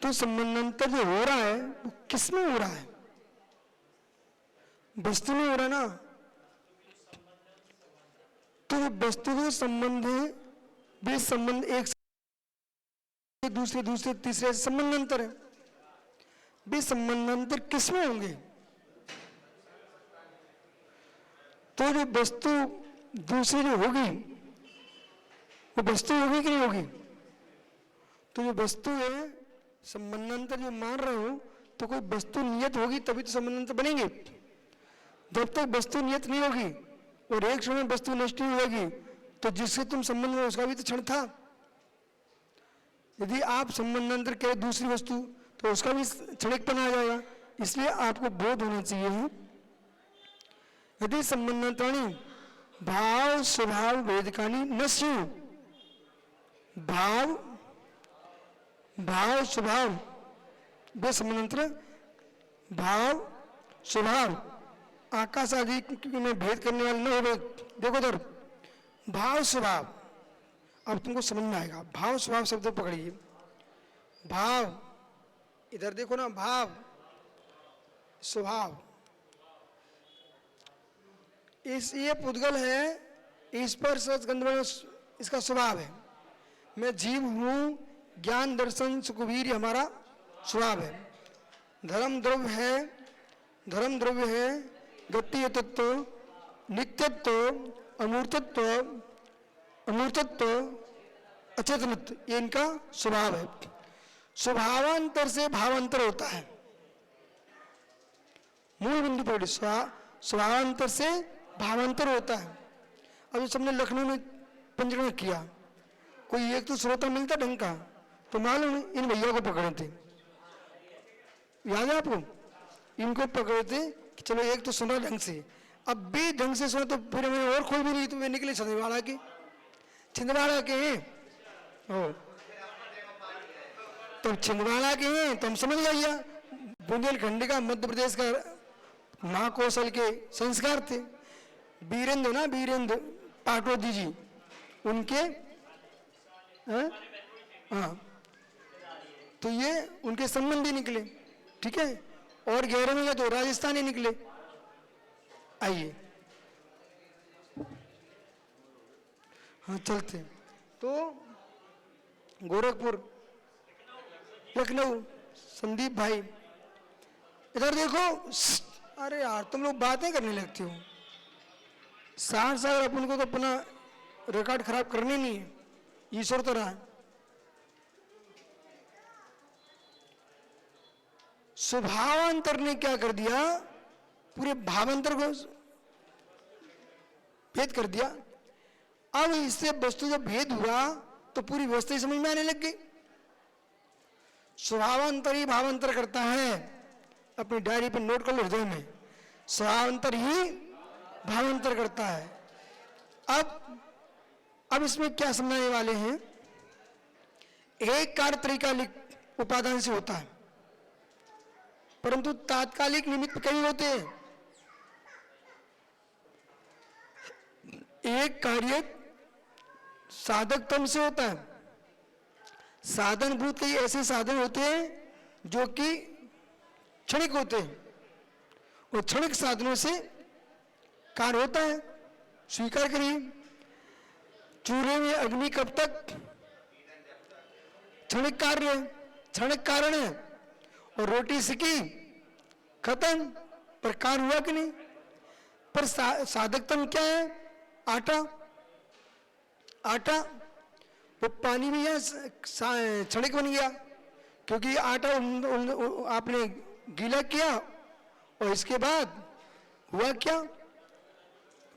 तो संबंधांतर जो हो रहा है वो किस में हो रहा है? वस्तु में हो रहा है ना। तो वस्तु के संबंध है, वे संबंध एक दूसरे दूसरे तीसरे संबंधांतर है। वे संबंधांतर किस में होंगे? तो जो वस्तु दूसरी जो होगी वो वस्तु होगी कि नहीं होगी? तो जो वस्तु है संबंधांतर जो मान रहे हो, तो कोई वस्तु नियत होगी तभी तो संबंधांतर बनेंगे। जब तक वस्तु नियत नहीं होगी और एक क्षण में वस्तु नष्ट नहीं होगी, तो जिससे तुम संबंध में उसका भी तो क्षण था। यदि आप संबंधांतर करें दूसरी वस्तु तो उसका भी क्षणिकपन आ जाएगा। इसलिए आपको बोध होना चाहिए, यदि संबंधांतराणि भाव स्वभाव वेदकानि न स्युः, भाव भाव स्वभाव वे संबंधांतर, भाव स्वभाव आकाश आदि में भेद करने वाले न हो। देखो इधर भाव स्वभाव, अब तुमको समझ में आएगा। भाव स्वभाव शब्द पकड़िए। भाव, इधर देखो ना, भाव स्वभाव, इस ये पुद्गल है, इस पर गंध इसका स्वभाव है। मैं जीव हूं, ज्ञान दर्शन सुखवीर हमारा स्वभाव है। धर्म द्रव्य है, धर्म द्रव्य है, गति तत्व, नित्यत्व, अमूर्तत्व, अमूर्तत्व, अचेतनत्व, ये इनका स्वभाव है। स्वभावांतर से भावांतर होता है। मूल बिंदु पकड़ी, स्वभावांतर से भावांतर होता है। अब सबने लखनऊ में पंचकर्म किया, कोई एक तो श्रोता मिलता ढंग का, तो मालूम इन भैया को पकड़े थे, याद है आपको? इनको पकड़े थे कि चलो एक तो सुना ढंग से, अब भी ढंग से सुना तो फिर हमें और खोल भी नहीं, तो वे निकले छिंदवाड़ा के, छिंदवाड़ा के हैं हो, तो छिंदवाड़ा के हैं तो हम समझ जाइए। बुंदेलखंड का, मध्य प्रदेश का महाकौशल के संस्कार थे। वीरेंद्र ना, वीरेंद्र पाटोदी जी, उनके हाँ, तो ये उनके संबंधी निकले, ठीक है। और गहरे में गए तो राजस्थानी निकले। आइए, हाँ चलते। तो गोरखपुर, लखनऊ, संदीप भाई, इधर देखो। अरे यार तुम लोग बातें करने लगते हो, सार सार अपन को तो अपना रिकॉर्ड खराब करने नहीं है, ईश्वर तो रहा। स्वभावांतर ने क्या कर दिया, पूरे भावांतर को भेद कर दिया। अब इससे वस्तु जब भेद हुआ तो पूरी वस्तु समझ में आने लग गई। स्वभावांतर ही भावांतर करता है, अपनी डायरी पर नोट कर लो हृदय में, स्वभावांतर ही भावांतर करता है। अब इसमें क्या समझाने वाले हैं, एक कार्य त्रिकालिक उपादान से होता है, परंतु तात्कालिक निमित्त कई होते हैं। एक कार्य साधकतम से होता है, साधनभूत कई ऐसे साधन होते हैं जो कि क्षणिक होते हैं, और क्षणिक साधनों से कार्य होता है। स्वीकार करिए, चूल्हे में अग्नि कब तक, क्षणिक कार्य है, क्षणिक कारण है। और रोटी सिकी, खत्म, पर कार्य हुआ कि नहीं। पर साधकतम क्या है, आटा, आटा वो पानी में या क्षणिक बन गया, क्योंकि आटा आपने गीला किया और इसके बाद हुआ क्या,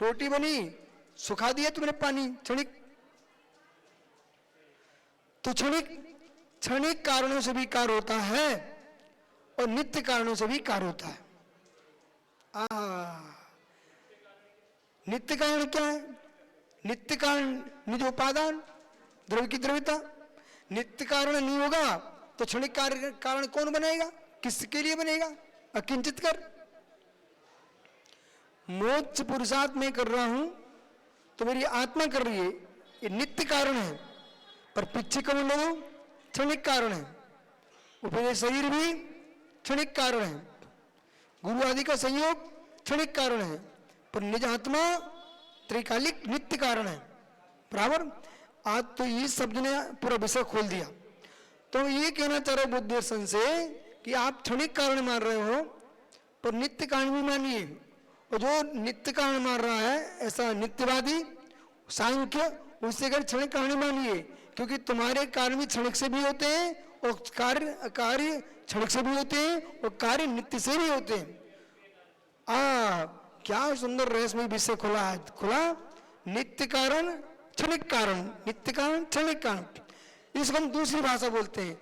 रोटी बनी, सुखा दिया तुमने पानी, क्षणिक। तो क्षणिक कारणों से भी कार्य होता है और नित्य कारणों से भी कार्य होता है। नित्य कारण क्या है, नित्य कारण निज उपादान, द्रव्य की द्रव्यता। नित्य कारण नहीं होगा तो क्षणिक कारण कौन बनेगा, किसके लिए बनेगा, अकिंचित कर। मोक्ष पुरुषार्थ में कर रहा हूं तो मेरी आत्मा कर रही है, ये नित्य कारण है। पर पीछे कौन लोग, क्षणिक कारण है। उपदेश शरीर भी क्षणिक कारण है, गुरु आदि का संयोग क्षणिक कारण है, पर निज आत्मा त्रिकालिक नित्य कारण है। बराबर। आज तो इस शब्द ने पूरा विषय खोल दिया। तो ये कहना चाह रहे बुद्ध दर्शन से कि आप क्षणिक कारण मान रहे हो, पर नित्य कारण भी मानिए। और जो नित्य कारण मान रहा है ऐसा नित्यवादी सांख्य, उससे अगर क्षणिक कारण मानिए, क्योंकि तुम्हारे कारण भी क्षणिक से भी होते हैं और कार्य क्षणिक से भी होते हैं और कार्य नित्य से भी होते हैं। क्या सुंदर रहस्यमय विषय खुला है। खुला नित्य कारण क्षणिक कारण, नित्य कारण क्षणिक कारण। इसको हम दूसरी भाषा बोलते हैं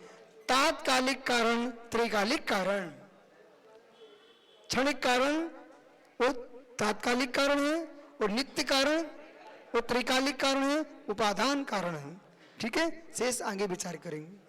तात्कालिक कारण, त्रिकालिक कारण। क्षणिक कारण वो तात्कालिक कारण है और नित्य कारण वो त्रिकालिक कारण है, उपादान कारण है। ठीक है, शेष आगे विचार करेंगे।